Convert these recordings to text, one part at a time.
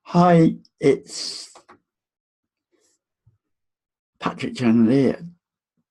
Hi, it's Patrick Janley at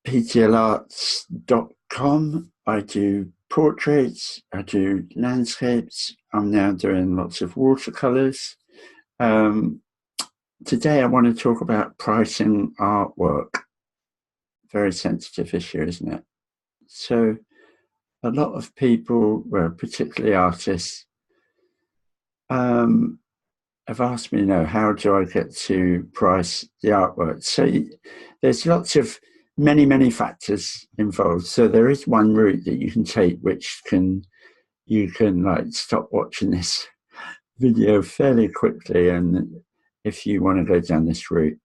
ptlarts.com. I do portraits, I do landscapes. I'm now doing lots of watercolors. Um, Today I want to talk about pricing artwork. Very sensitive issue, isn't it? So a lot of people, well, particularly artists, um, have asked me, how do I get to price the artwork? So there's lots of many factors involved. So there is one route that you can take, which you can like stop watching this video fairly quickly, and if you want to go down this route,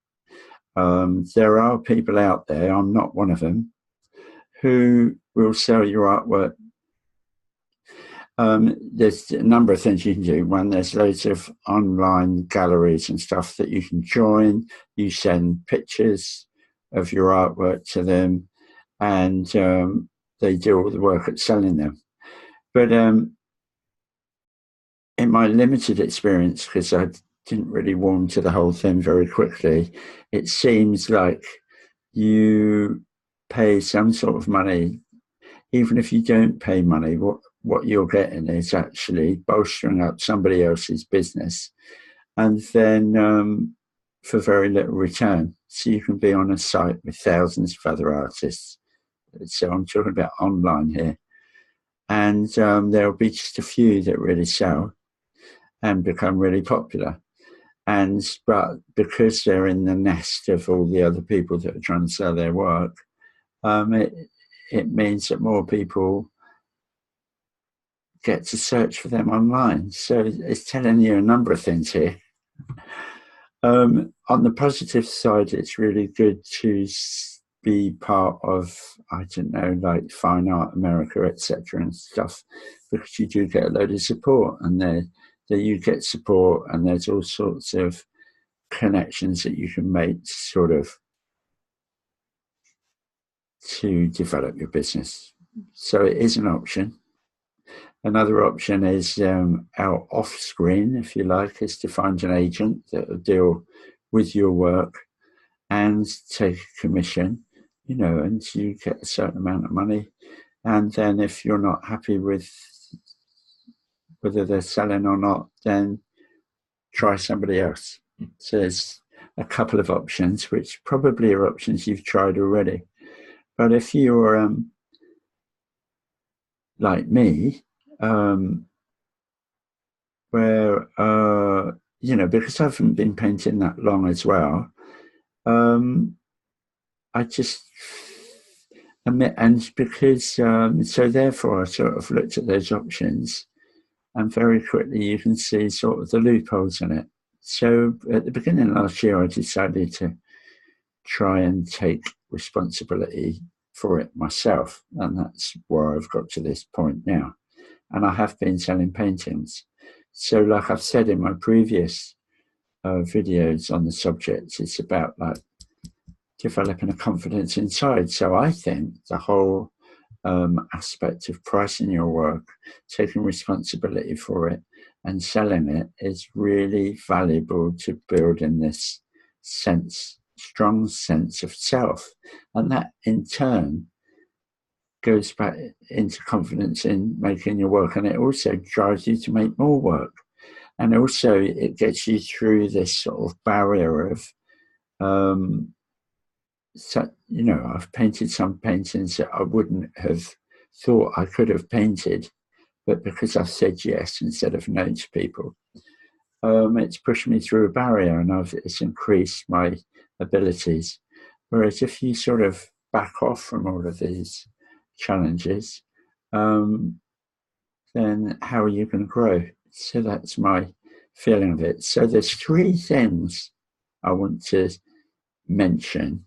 there are people out there. I'm not one of them who will sell your artwork. There's a number of things you can do. One, there's loads of online galleries and stuff that you can join. You send pictures of your artwork to them, and they do all the work at selling them. But in my limited experience, because I didn't really warm to the whole thing very quickly, it seems like you pay some sort of money. Even if you don't pay money, what you're getting is actually bolstering up somebody else's business, and then for very little return. So you can be on a site with thousands of other artists. So I'm talking about online here. And there'll be just a few that really sell and become really popular. But because they're in the nest of all the other people that are trying to sell their work, it means that more people get to search for them online. So it's telling you a number of things here. On the positive side, it's really good to be part of, I don't know, like Fine Art America, etc. and stuff, because you do get a load of support, and there you get support, and there's all sorts of connections that you can make sort of to develop your business. So it is an option. Another option is our off-screen, if you like, is to find an agent that will deal with your work and take a commission, and you get a certain amount of money. And then if you're not happy with whether they're selling or not, then try somebody else. So there's a couple of options, which probably are options you've tried already. But if you're like me, where because I haven't been painting that long as well, I just admit, and because so therefore I sort of looked at those options, and very quickly you can see sort of the loopholes in it. So at the beginning of last year, I decided to try and take responsibility for it myself, and that's where I've got to this point now. And I have been selling paintings. So like I've said in my previous videos on the subject, it's about like developing a confidence inside. So I think the whole aspect of pricing your work, taking responsibility for it, and selling it is really valuable to building this strong sense of self. And that in turn goes back into confidence in making your work, and it also drives you to make more work. And also it gets you through this sort of barrier of I've painted some paintings that I wouldn't have thought I could have painted, but because I've said yes instead of no to people, it's pushed me through a barrier, and it's increased my abilities. Whereas if you sort of back off from all of these challenges, then how are you going to grow? So that's my feeling of it. So there's three things I want to mention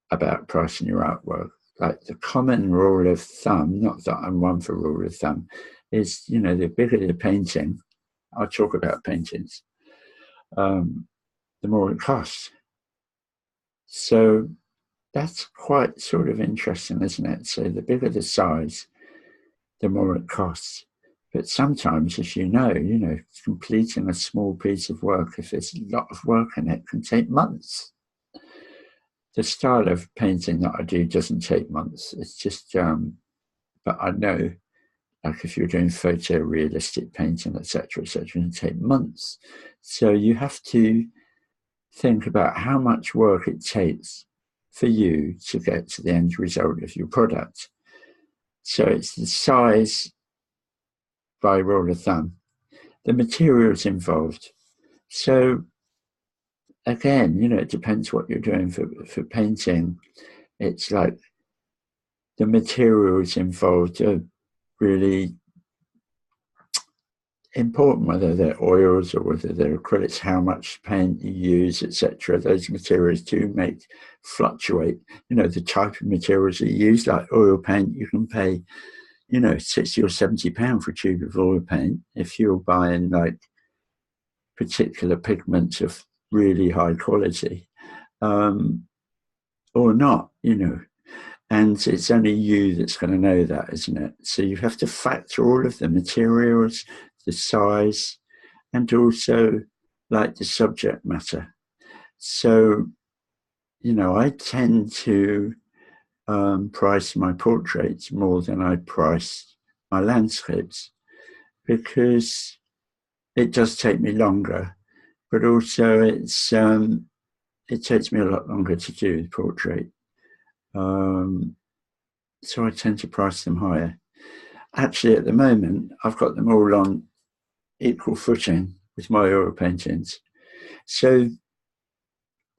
about pricing your artwork. Like the common rule of thumb, not that I'm one for rule of thumb, is, the bigger the painting, I'll talk about paintings, the more it costs. So that's quite sort of interesting, isn't it? So the bigger the size, the more it costs. But sometimes, as you know, completing a small piece of work, if there's a lot of work in it, can take months. The style of painting that I do doesn't take months. It's just, but I know, like if you're doing photorealistic painting, etc., etc., it can take months. So you have to think about how much work it takes for you to get to the end result of your product. So it's the size by rule of thumb, the materials involved. So again, it depends what you're doing for painting. It's like the materials involved are really important, whether they're oils or whether they're acrylics, how much paint you use, etc. Those materials do fluctuate. The type of materials you use, like oil paint, you can pay, 60 or 70 pounds for a tube of oil paint. If you're buying like particular pigments of really high quality, or not, and it's only you that's going to know that, isn't it? So you have to factor all of the materials, the size, and also like the subject matter. So, I tend to price my portraits more than I price my landscapes, because it does take me longer, but also it takes me a lot longer to do the portrait. So I tend to price them higher. Actually, at the moment, I've got them all on equal footing with my oil paintings. So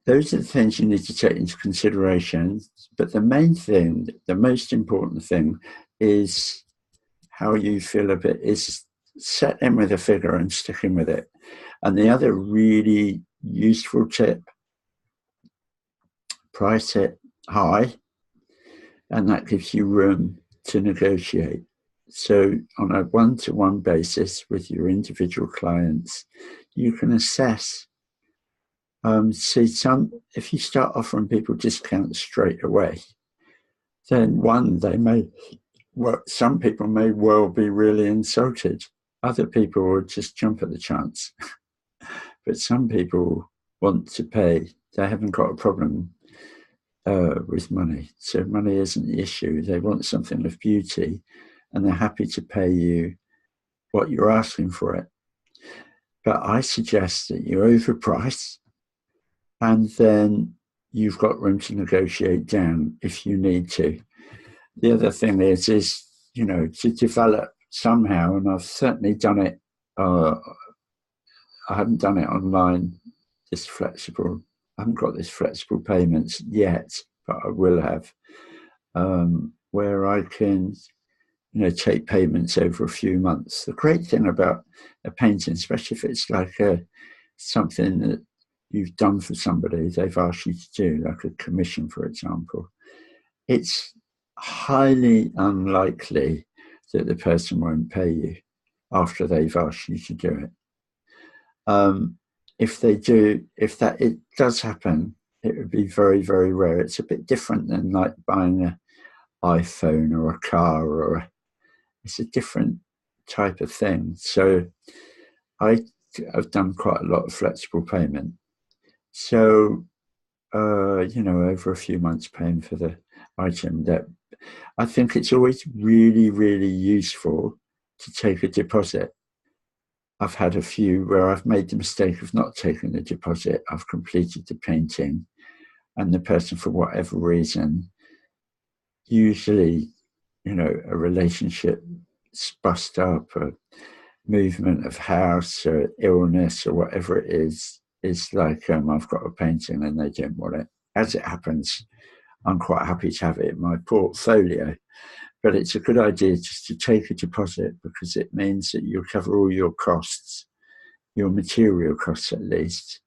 those are the things you need to take into consideration. But the main thing, the most important thing, is how you feel is settling with a figure and sticking with it. And the other really useful tip, price it high, and that gives you room to negotiate. So on a one-to-one basis with your individual clients, you can assess. If you start offering people discounts straight away, then some people may well be really insulted. Other people will just jump at the chance. But some people want to pay. They haven't got a problem with money. So money isn't the issue. They want something of beauty, and they're happy to pay you what you're asking for it. But I suggest that you overprice, and then you've got room to negotiate down if you need to. The other thing is to develop somehow, and I've certainly done it. I haven't done it online, this flexible. I haven't got this flexible payments yet, but I will have, where I can, take payments over a few months. The great thing about a painting, especially if it's like something that you've done for somebody, they've asked you to do, like a commission, for example, it's highly unlikely that the person won't pay you after they've asked you to do it. If they do, it does happen, it would be very, very rare. It's a bit different than like buying an iPhone or a car, it's a different type of thing. So I've done quite a lot of flexible payment. So, over a few months paying for the item, that I think it's always really, really useful to take a deposit. I've had a few where I've made the mistake of not taking the deposit. I've completed the painting, and the person, for whatever reason, usually, a relationship bust up, a movement of house or illness or whatever it is like, I've got a painting and they don't want it. As it happens, I'm quite happy to have it in my portfolio. But it's a good idea just to take a deposit, because it means that you'll cover all your costs, your material costs at least,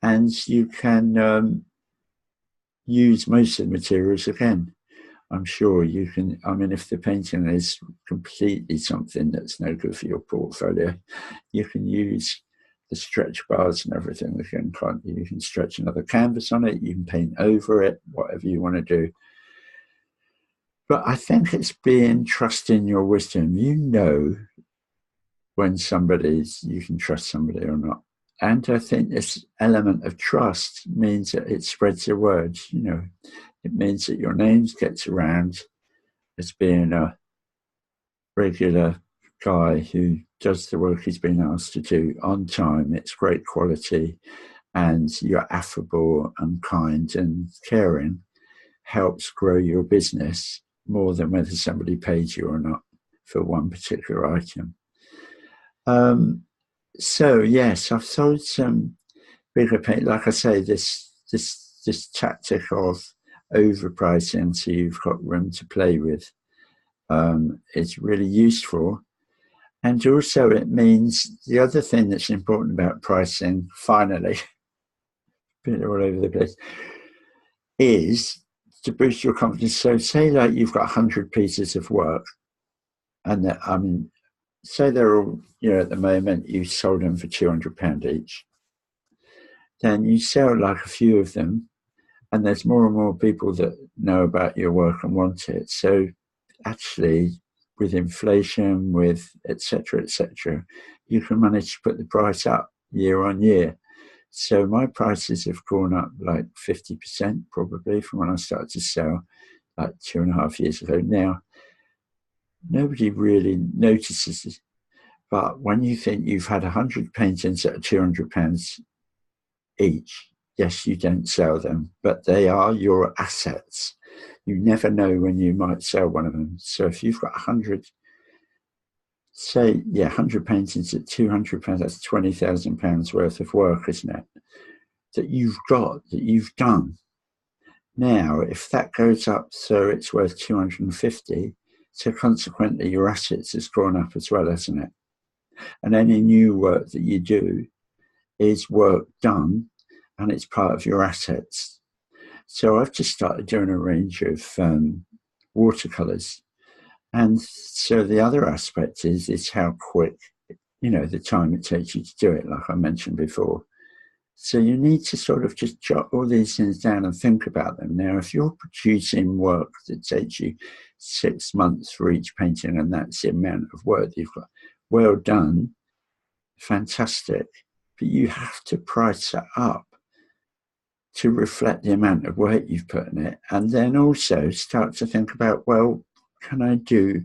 and you can use most of the materials again. I'm sure you can. I mean, if the painting is completely something that's no good for your portfolio, you can use the stretch bars and everything. You can stretch another canvas on it, you can paint over it, whatever you want to do. But I think it's being trusting your wisdom. when you can trust somebody or not. And I think this element of trust means that it spreads the word. You know, it means that your name gets around as being a regular guy who does the work he's been asked to do on time. It's great quality, and you're affable and kind and caring. Helps grow your business more than whether somebody pays you or not for one particular item. So yes, I've sold some bigger paint. Like I say, this tactic of overpricing so you've got room to play with is really useful. And also it means the other thing that's important about pricing, finally, been all over the place, is to boost your confidence. So say like you've got 100 pieces of work, and that, I mean, say they're all, you know, at the moment you sold them for £200 each. Then you sell like a few of them, and there's more and more people that know about your work and want it. So actually, with inflation, with et cetera, you can manage to put the price up year on year. So my prices have gone up like 50% probably from when I started to sell like 2.5 years ago. Now, nobody really notices it, but when you think you've had 100 paintings at £200 each, yes, you don't sell them, but they are your assets. You never know when you might sell one of them. So if you've got 100, say, 100 paintings at £200, that's £20,000 worth of work, isn't it? That you've got, that you've done. Now, if that goes up so it's worth 250, so consequently your assets has gone up as well, hasn't it? And any new work that you do is work done, and it's part of your assets. So I've just started doing a range of watercolors. And so the other aspect is how quick, you know, the time it takes you to do it, like I mentioned before. So you need to sort of just jot all these things down and think about them. Now, if you're producing work that takes you 6 months for each painting, and that's the amount of work you've got, well done, fantastic. But you have to price that up to reflect the amount of work you've put in it. And then also start to think about, well, can I do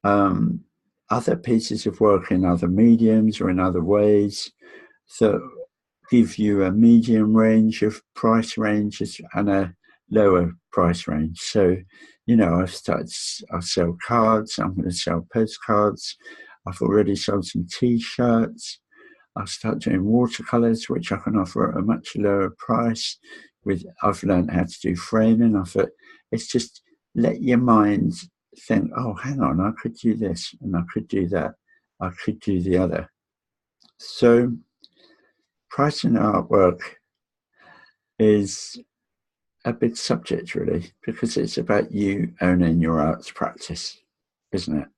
other pieces of work in other mediums or in other ways that give you a medium range of price ranges and a lower price range. So, you know, I'll sell cards, I'm going to sell postcards, I've already sold some t-shirts, I'll start doing watercolors, which I can offer at a much lower price. I've learned how to do framing. It's just let your mind think, oh, hang on, I could do this and I could do that. I could do the other. So pricing artwork is a big subject, really, because it's about you owning your arts practice, isn't it?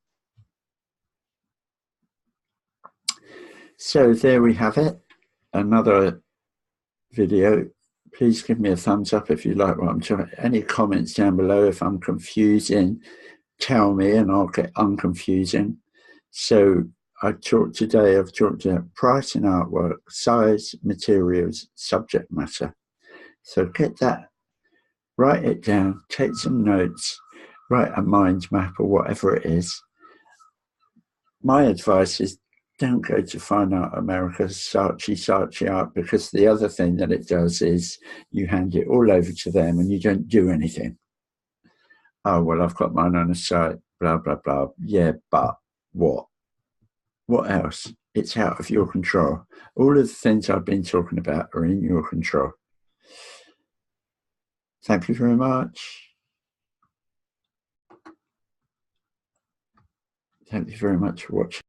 So there we have it, another video. Please give me a thumbs up if you like what I'm talking about. Any comments down below if I'm confusing, tell me and I'll get unconfusing. So I've talked about price in artwork, size, materials, subject matter. So get that, write it down, take some notes, write a mind map or whatever it is. My advice is don't go to Fine Art America's Saatchi Art, because the other thing that it does is you hand it all over to them and you don't do anything. Oh, well, I've got mine on the site, blah, blah, blah. Yeah, but what? What else? It's out of your control. All of the things I've been talking about are in your control. Thank you very much. Thank you very much for watching.